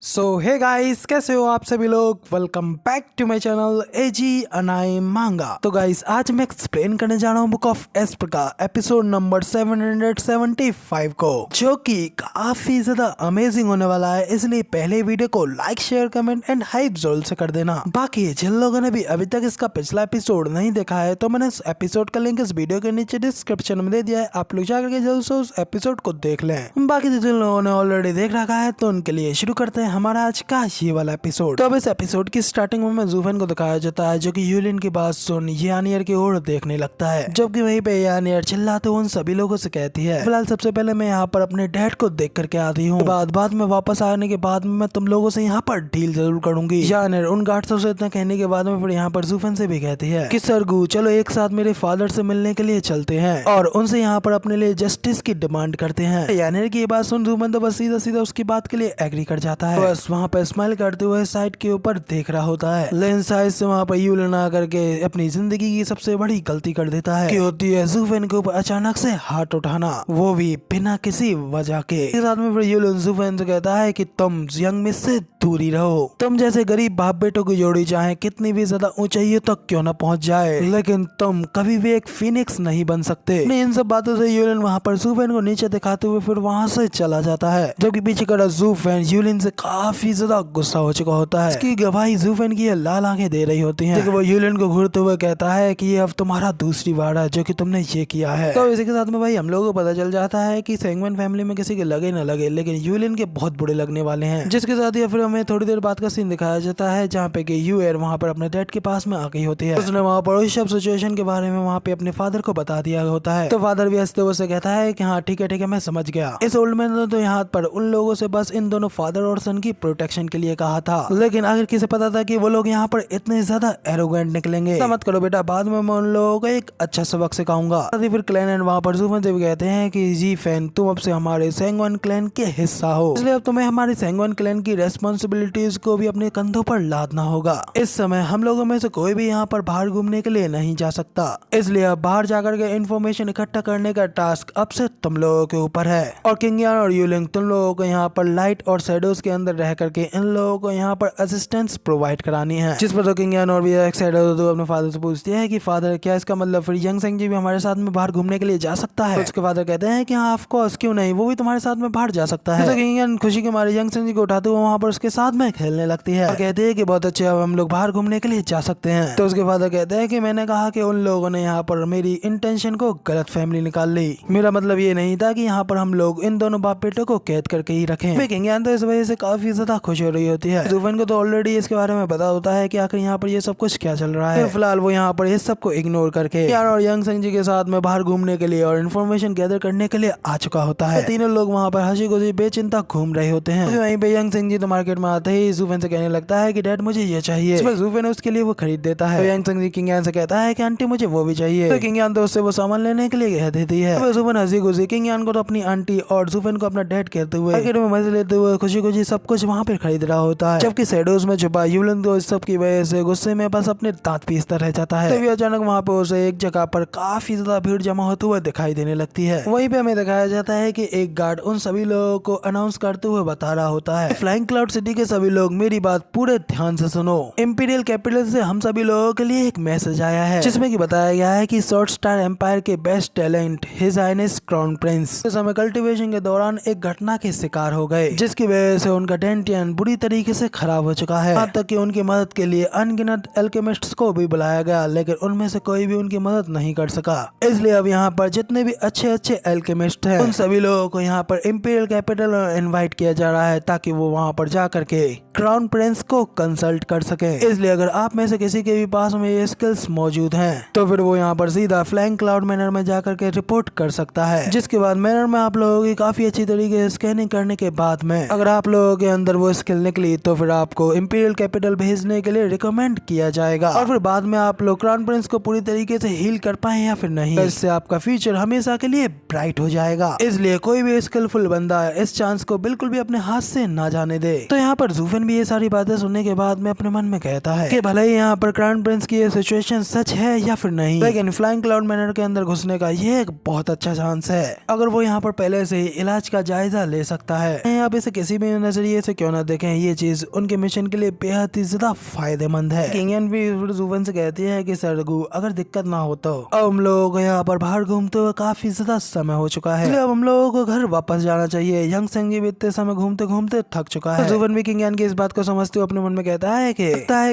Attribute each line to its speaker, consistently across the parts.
Speaker 1: सो hey guys, कैसे हो आप सभी लोग। Welcome back to my channel एजी अनाई मांगा। तो गाइस, आज मैं एक्सप्लेन करने जा रहा हूँ बुक ऑफ एस्पर का एपिसोड नंबर 775 को, जो कि काफी ज्यादा अमेजिंग होने वाला है। इसलिए पहले वीडियो को like, share, comment and hype जरूर से कर देना। बाकी जिन लोगों ने भी अभी तक इसका पिछला एपिसोड नहीं देखा है, तो मैंने इस एपिसोड का लिंक इस वीडियो के नीचे डिस्क्रिप्शन में दे दिया है, आप लोग जाकर के जल्द से उस एपिसोड को देख लें। बाकी जिन लोगों ने ऑलरेडी देख रखा है, तो उनके लिए शुरू करते हैं हमारा आज का ये वाला एपिसोड। तो अब इस एपिसोड की स्टार्टिंग में ज़ूफेन को दिखाया जाता है, जो कि यूलिन की बात सुन यानियर की ओर देखने लगता है। जबकि वहीं पे यानियर चिल्लाते हुए उन सभी लोगों से कहती है, फिलहाल सबसे पहले मैं यहाँ पर अपने डैड को देख करके आती हूँ, बाद में वापस आने के बाद में मैं तुम लोगों से यहाँ पर डील जरूर करूंगी। यानियर उन गार्ड्स से इतना कहने के बाद में फिर यहाँ पर ज़ूफेन से भी कहती है कि सरगू, चलो एक साथ मेरे फादर से मिलने के लिए चलते हैं और उनसे यहाँ पर अपने लिए जस्टिस की डिमांड करते हैं। यानियर की बात सुन ज़ूफेन तो बस सीधा सीधा उसकी बात के लिए एग्री कर जाता है। बस वहाँ पे स्माइल करते हुए साइड के ऊपर देख रहा होता है, लेकिन साइड से वहाँ पर यूलिन आकर के अपनी जिंदगी की सबसे बड़ी गलती कर देता है कि होती है ज़ूफेन के ऊपर अचानक से हाथ उठाना, वो भी बिना किसी वजह के। इस साथ में फिर यूलिन ज़ूफेन से कहता है कि तुम यंग मिस से दूरी रहो, तुम जैसे गरीब बाप बेटों की जोड़ी चाहे कितनी भी ज्यादा ऊंचाइयों तक क्यों न पहुंच जाए, लेकिन तुम कभी भी एक फिनिक्स नहीं बन सकते। इन सब बातों से यूलिन वहाँ पर ज़ूफेन को नीचे दिखाते हुए फिर वहाँ से चला जाता है। जबकि पीछे खड़ा ज़ूफेन यूलिन से काफी ज्यादा गुस्सा हो चुका होता है। इसकी गवाही ज़ूफेन की लाल आंखें दे रही होती हैं। वो यूलिन को घूरते हुए कहता है कि ये अब तुम्हारा दूसरी बार है जो कि तुमने ये किया है। तो इसी के साथ में भाई हम लोगों को पता चल जाता है कि सेंगमैन फैमिली में किसी के लगे न लगे, लेकिन यूलिन के बहुत बुरे लगने वाले हैं। जिसके साथ ही फिर हमें थोड़ी देर बाद का सीन दिखाया जाता है, जहाँ पे कि यूएर वहाँ पर अपने डैड के पास में आ गई होती है। उसने वहाँ पर उस सब सिचुएशन के बारे में वहाँ पे अपने फादर को बता दिया होता है। तो फादर भी हंसते हुए कहता है कि हाँ ठीक है मैं समझ गया। इस ओल्ड मैन ने तो यहाँ पर उन लोगों से बस इन दोनों फादर और सन की प्रोटेक्शन के लिए कहा था, लेकिन अगर किसे पता था कि वो लोग यहाँ पर इतने ज्यादा एरोगेंट निकलेंगे। तो मत करो बेटा, बाद में मैं उन लोगों को एक अच्छा सबक सिखाऊंगा। फिर क्लैन एंड वहाँ पर ज़ूफेन से भी कहते हैं कि जी फैन, तुम अब से हमारे सेंगवन क्लैन के हिस्सा हो, इसलिए अब तुम्हें हमारे सेंगवन क्लैन की रेस्पॉन्सिबिलिटीज को भी अपने कंधों पर लादना होगा। इस समय हम लोगों में से कोई भी यहाँ पर बाहर घूमने के लिए नहीं जा सकता, इसलिए अब बाहर जाकर के इन्फॉर्मेशन इकट्ठा करने का टास्क अब से तुम लोगों के ऊपर है। और किंगयान और यूलिंग, तुम लोगों को यहाँ पर लाइट और शैडोज के अंदर रह करके इन लोगों को यहाँ पर असिस्टेंस प्रोवाइड करानी है। जिस पर तो किंगयान और भी एक्साइटेड होते हुए अपने फादर से पूछती है कि फादर, क्या इसका मतलब फिर यंग सेंग जी भी हमारे साथ में बाहर घूमने के लिए जा सकता है? उसके फादर कहते हैं कि हाँ ऑफ कोर्स, क्यों नहीं, वो भी तुम्हारे साथ में बाहर जा सकता है। तो किंगयान खुशी के मारे यंग सेंग जी को उठाते हुए वहाँ पर उसके साथ में खेलने लगती है और कहती है कि बहुत अच्छे, अब हम लोग बाहर घूमने के लिए जा सकते हैं। तो उसके फादर कहते हैं कि मैंने कहा कि उन लोगों ने यहाँ पर मेरी इंटेंशन को गलत फैमिली निकाल ली, मेरा मतलब ये नहीं था कि यहाँ पर हम लोग इन दोनों बाप बेटों को कैद करके ही रखें। किंगयान तो इस वजह से काफी ज्यादा खुश हो रही होती है। ज़ूफेन को तो ऑलरेडी इसके बारे में पता होता है कि आखिर यहाँ पर ये सब कुछ क्या चल रहा है। फिलहाल वो यहाँ पर इस सब को इग्नोर करके यार और यंग सेंग जी के साथ में बाहर घूमने के लिए और इन्फॉर्मेशन गैदर करने के लिए आ चुका होता है। तीनों लोग वहाँ पर हंसी खुशी बेचिंता घूम रहे होते हैं। वहीं पे यंग सेंग जी तो मार्केट में आते ही ज़ूफेन से कहने लगता है कि डैड मुझे ये चाहिए। ज़ूफेन उसके लिए वो खरीद देता है। यंग सेंग जी किंगयान से कहता है कि आंटी मुझे वो भी चाहिए। तो किंगयान तो उससे वो सामान लेने के लिए कह देती है। ज़ूफेन हंसी खुशी किंगयान को तो अपनी आंटी और ज़ूफेन को अपना डैड कहते हुए मार्केट में मजे लेते हुए खुशी खुशी सब कुछ वहाँ पे खरीद रहा होता है। जबकि शैडोज में छुपा यूलिन तो इस सब की वजह से गुस्से में बस अपने दांत पीसता रह जाता है। तभी अचानक वहाँ पे उसे एक जगह पर काफी ज्यादा भीड़ जमा होते हुए दिखाई देने लगती है। वहीं पे हमें दिखाया जाता है कि एक गार्ड उन सभी लोगों को अनाउंस करते हुए बता रहा होता है, फ्लाइंग क्लाउड सिटी के सभी लोग मेरी बात पूरे ध्यान से सुनो। इंपीरियल कैपिटल से हम सभी लोगों के लिए एक मैसेज आया है, जिसमें कि बताया गया है कि शॉर्ट स्टार एम्पायर के best talent his highness crown prince इस समय कल्टीवेशन के दौरान एक घटना के शिकार हो गए, जिसकी वजह से उनका डेंटियन बुरी तरीके से खराब हो चुका है। यहाँ तक कि उनकी मदद के लिए अनगिनत एल्केमिस्ट्स को भी बुलाया गया, लेकिन उनमें से कोई भी उनकी मदद नहीं कर सका। इसलिए अब यहाँ पर जितने भी अच्छे अच्छे एल्केमिस्ट हैं, उन सभी लोगों को यहाँ पर इंपीरियल कैपिटल इनवाइट किया जा रहा है, ताकि वो वहाँ पर जा करके क्राउन प्रिंस को कंसल्ट कर सके। इसलिए अगर आप में से किसी के भी पास में ये स्किल्स मौजूद हैं, तो फिर वो यहाँ पर सीधा फ्लाइंग क्लाउड मैनर में जा करके रिपोर्ट कर सकता है। जिसके बाद मैनर में आप लोगों की काफी अच्छी तरीके से स्कैनिंग करने के बाद में अगर आप लोगों के अंदर वो स्किल निकली, तो फिर आपको इंपीरियल कैपिटल भेजने के लिए रिकमेंड किया जाएगा। और फिर बाद में आप लोग क्राउन प्रिंस को पूरी तरीके से हील कर पाए या फिर नहीं, इससे आपका फ्यूचर हमेशा के लिए ब्राइट हो जाएगा। इसलिए कोई भी स्किलफुल बंदा इस चांस को बिल्कुल भी अपने हाथ से ना जाने दे। तो यहाँ पर ज़ूफेन भी ये सारी बातें सुनने के बाद में अपने मन में कहता है कि भले ही यहाँ पर क्राउन प्रिंस की ये सिचुएशन सच है या फिर नहीं, लेकिन फ्लाइंग क्लाउड मैनर के अंदर घुसने का ये एक बहुत अच्छा चांस है। अगर वो यहाँ पर पहले से ही इलाज का जायजा ले सकता है। आप इसे किसी भी नजरिए नजरिए से क्यों ना देखें, ये चीज उनके मिशन के लिए बेहद ही ज्यादा फायदेमंद है। किंगन भी जुवन से कहती है कि सरगू अगर दिक्कत ना हो तो अब हम लोगों को यहाँ पर बाहर घूमते हुए काफी ज्यादा समय हो चुका है, इसलिए अब हम लोगों को घर वापस जाना चाहिए। यंग सेंगी भी इतने समय घूमते घूमते थक चुका है। जुवन भी किंगन की इस बात को समझते हुए अपने मन में कहता है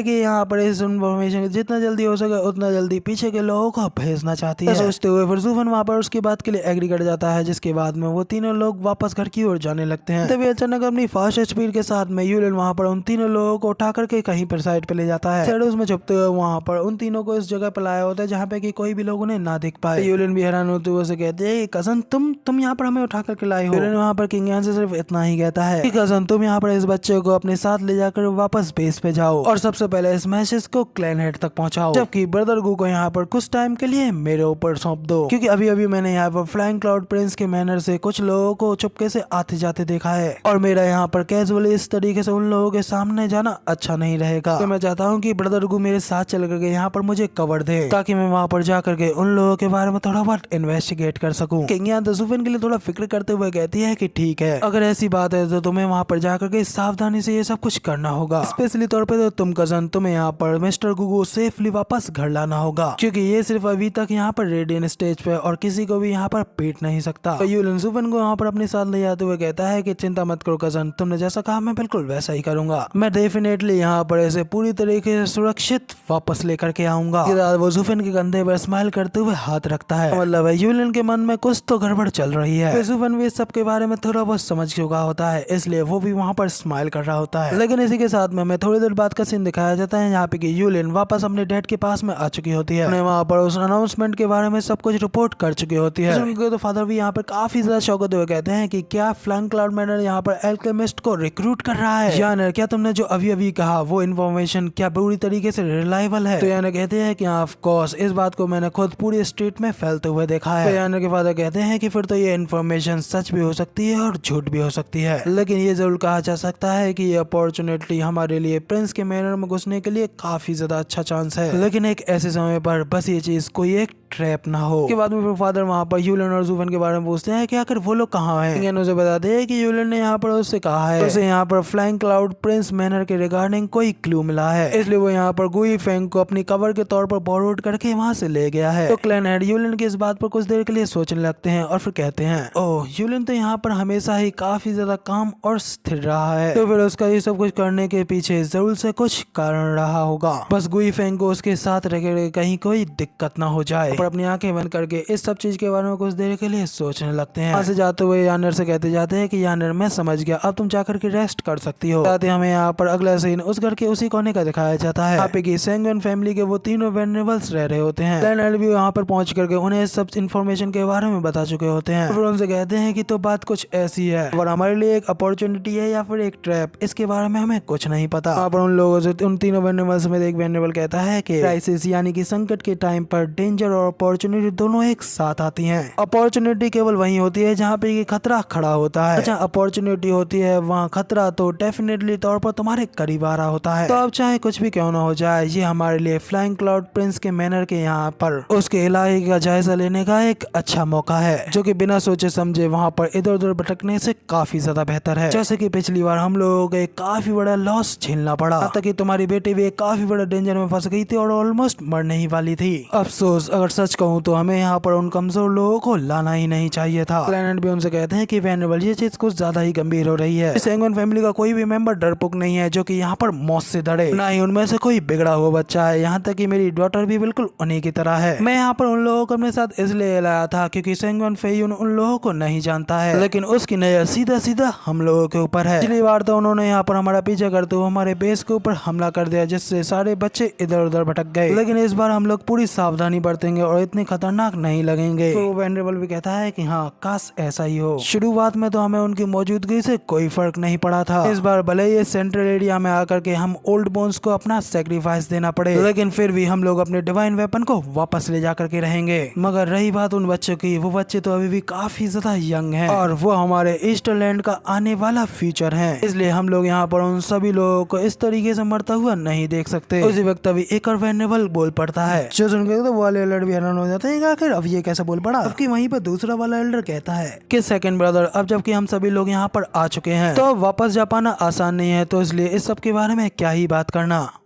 Speaker 1: कि यहाँ पर इस इन्फॉर्मेशन जितना जल्दी हो सके उतना जल्दी पीछे के लोगों को भेजना चाहती है। सोचते हुए फिर जुवन वहाँ पर उसकी बात के लिए एग्री कर जाता है, जिसके बाद में वो तीनों लोग वापस घर की ओर जाने लगते हैं। तभी अचानक अपनी फास्ट स्पीड के साथ में यूलिन वहाँ पर उन तीनों लोगों को उठा करके कहीं पर साइड पे ले जाता है। शैडोज में छुपते हुए वहाँ पर उन तीनों को इस जगह पर लाया होता है जहाँ पे कि कोई भी लोग उन्हें ना देख पाए। यूलिन भी हैरान होते हुए कहते हैं कजन तुम यहाँ पर हमें उठा करके लाए हो। यूलिन वहाँ पर किंगन से सिर्फ इतना ही कहता है कि कजन तुम यहाँ पर इस बच्चे को अपने साथ ले जाकर वापस बेस पे जाओ और सबसे पहले इस मैसेज को क्लैन हेड तक पहुँचाओ, जबकि ब्रदर गू को यहाँ पर कुछ टाइम के लिए मेरे ऊपर सौंप दो, क्योंकि अभी अभी मैंने यहाँ पर फ्लाइंग क्लाउड प्रिंस के मैनर से कुछ लोगों को चुपके से आते जाते देखा है और मेरा यहाँ पर कैजुअली इस तरीके से उन लोगों के सामने जाना अच्छा नहीं रहेगा। तो मैं चाहता हूँ कि ब्रदर गू मेरे साथ चल करके यहाँ पर मुझे कवर दे, ताकि मैं वहाँ पर जा करके उन लोगों के बारे में थोड़ा बहुत इन्वेस्टिगेट कर सकूं। किंगन जुवन के लिए थोड़ा फिक्र करते हुए कहती है कि ठीक है, अगर ऐसी बात है तो तुम्हें वहाँ पर जा करके सावधानी से ये सब कुछ करना होगा। स्पेशली तौर पे तो तुम कजन, तुम्हें यहाँ पर मिस्टर गुगू सेफली वापस घर लाना होगा, क्योंकि ये सिर्फ अभी तक यहाँ पर रेडियन स्टेज पे और किसी को भी यहाँ पर पीट नहीं सकता। तो यूलिन जुवन को यहाँ पर अपने साथ ले जाते हुए कहता है कि चिंता मत करो कजन, तुमने जैसा कहा मैं बिल्कुल वैसा ही करूंगा। मैं डेफिनेटली यहाँ पर ऐसे पूरी तरीके से सुरक्षित वापस लेकर के आऊंगा। वो जुवन के कंधे पर स्माइल करते हुए हाथ रखता है। मतलब यूलिन के मन में कुछ तो गड़बड़ चल रही है। जुवन भी सब के बारे में थोड़ा बहुत समझ चुका होता है, इसलिए वो भी वहाँ पर स्माइल कर रहा होता है। लेकिन इसी के साथ में हमें थोड़ी देर बाद का सीन दिखाया जाता है यहाँ पे कि यूलिन वापस अपने डैड के पास में आ चुकी होती है। उन्हें वहाँ पर उस अनाउंसमेंट के बारे में सब कुछ रिपोर्ट कर चुकी होती है। उनके तो फादर भी यहाँ पर काफी ज्यादा शौक होते हुए कहते हैं कि क्या फ्लाइंग क्लाउड मैनर यहाँ पर एल्केमिस्ट को रिक्रूट कर रहा है। यानर, क्या तुमने जो अभी अभी कहा वो इन्फॉर्मेशन क्या पूरी तरीके से रिलायबल है? तो यानर कहते हैं कि ऑफ कोर्स, इस बात को मैंने खुद पूरी स्ट्रीट में फैलते हुए देखा है। तो यानर के फादर कहते हैं कि फिर तो ये इन्फॉर्मेशन सच भी हो सकती है और झूठ भी हो सकती है, लेकिन ये जरूर कहा जा सकता है कि ये अपॉर्चुनिटी हमारे लिए प्रिंस के मैनर में घुसने के लिए काफी ज्यादा अच्छा चांस है, लेकिन एक ऐसे समय पर बस ये चीज कोई एक ट्रैप ना हो। के बाद में फिर फादर वहाँ पर यूलिन और जुवन के बारे में पूछते हैं कि आखिर वो लोग कहाँ हैं। किंगन उसे बताते हैं कि यूलिन ने यहाँ पर उससे कहा है उसे यहाँ पर फ्लाइंग क्लाउड प्रिंस मैनर के रिगार्डिंग कोई क्लू मिला है, इसलिए वो यहाँ पर गुई फेंग को अपनी कवर के तौर पर बोरोड करके वहाँ से ले गया है। तो क्लैन हेड यूलिन की इस बात पर कुछ देर के लिए सोचने लगते हैं और फिर कहते हैं ओह, यूलिन तो यहाँ पर हमेशा ही काफी ज्यादा काम और स्थिर रहा है, तो फिर उसका ये सब कुछ करने के पीछे जरूर से कुछ कारण रहा होगा। बस गुई फेंग को उसके साथ रह कहीं कोई दिक्कत ना हो जाए। पर अपनी आंखें बंद करके इस सब चीज के बारे में कुछ देर के लिए सोचने लगते हैं। वहाँ से जाते हुए यानर से कहते जाते हैं कि यानर, मैं समझ गया, अब तुम जाकर के रेस्ट कर सकती हो। साथ ही हमें यहाँ पर अगला सीन उस घर के उसी कोने का दिखाया जाता है, यहाँ पे की सेंगन फैमिली के वो तीनों वेनरेबल्स रह रहे होते हैं। लैंडर भी वहाँ पर पहुंच करके उन्हें सब इन्फॉर्मेशन के बारे में बता चुके होते हैं। फिर उनसे कहते हैं कि तो बात कुछ ऐसी है और हमारे लिए एक अपॉर्चुनिटी है या फिर एक ट्रैप, इसके बारे में हमें कुछ नहीं पता। वहाँ पर उन लोगों से उन तीनों वेनरेबल्स में एक वेनरेबल कहता है कि क्राइसिस यानी कि संकट के टाइम पर डेंजर और अपॉर्चुनिटी दोनों एक साथ आती हैं। अपॉर्चुनिटी केवल वहीं होती है जहाँ पे खतरा खड़ा होता है। अच्छा, अपॉर्चुनिटी होती है वहाँ खतरा तो डेफिनेटली तौर पर तुम्हारे करीब आ रहा होता है। तो अब चाहे कुछ भी क्यों ना हो जाए, ये हमारे लिए फ्लाइंग क्लाउड प्रिंस के मैनर के यहाँ पर उसके इलाके का जायजा लेने का एक अच्छा मौका है, जो कि बिना सोचे समझे वहाँ पर इधर उधर भटकने से काफी ज्यादा बेहतर है। जैसे कि पिछली बार हम लोगों को एक काफी बड़ा लॉस झेलना पड़ा, यहाँ तक कि तुम्हारी बेटी भी एक काफी बड़ा डेंजर में फंस गई थी और ऑलमोस्ट मरने ही वाली थी। अफसोस, अगर सच कहूँ तो हमें यहाँ पर उन कमजोर लोगों को लाना ही नहीं चाहिए था। प्लैनेट भी उनसे कहते हैं कि वेनरेबल, ये चीज कुछ ज्यादा ही गंभीर हो रही है। सेंगन फैमिली का कोई भी मेंबर डरपोक नहीं है जो कि यहाँ पर मौत से डरे, ना ही उनमें से कोई बिगड़ा हुआ बच्चा है। यहाँ तक कि मेरी डॉटर भी बिल्कुल उन्हीं की तरह है। मैं यहाँ पर उन लोगों को अपने साथ इसलिए लाया था क्योंकि सेंगन फेयुन उन लोगों को नहीं जानता है, लेकिन उसकी नजर सीधा सीधा हम लोगों के ऊपर है। पिछली बार तो उन्होंने यहाँ पर हमारा पीछा करते हुए हमारे बेस के ऊपर हमला कर दिया, जिससे सारे बच्चे इधर उधर भटक गए, लेकिन इस बार हम लोग पूरी सावधानी बरतेंगे और इतने खतरनाक नहीं लगेंगे। तो वेनरेबल भी कहता है कि हाँ, काश ऐसा ही हो। शुरुआत में तो हमें उनकी मौजूदगी से कोई फर्क नहीं पड़ा था। इस बार भले ही सेंट्रल एरिया में आकर के हम ओल्ड बोन्स को अपना सेक्रीफाइस देना पड़े, लेकिन फिर भी हम लोग अपने डिवाइन वेपन को वापस ले जा करके रहेंगे। मगर रही बात उन बच्चों की, वो बच्चे तो अभी भी काफी ज्यादा यंग हैं और वो हमारे ईस्टरलैंड का आने वाला फ्यूचर है, इसलिए हम लोग यहाँ पर उन सभी लोगों को इस तरीके से मरता हुआ नहीं देख सकते। उसी वक्त अभी एक और वेनरेबल बोल पड़ता है, जो सुनकर तो वाले एल्डर भी हैरान हो जाते हैं, आखिर अब ये कैसे बोल पड़ा। अब वहीं पर दूसरा वाला एल्डर कहता है कि सेकंड ब्रदर, अब जबकि हम सभी लोग यहाँ पर आ चुके हैं तो वापस जा पाना आसान नहीं है, तो इसलिए इस सब के बारे में क्या ही बात करना।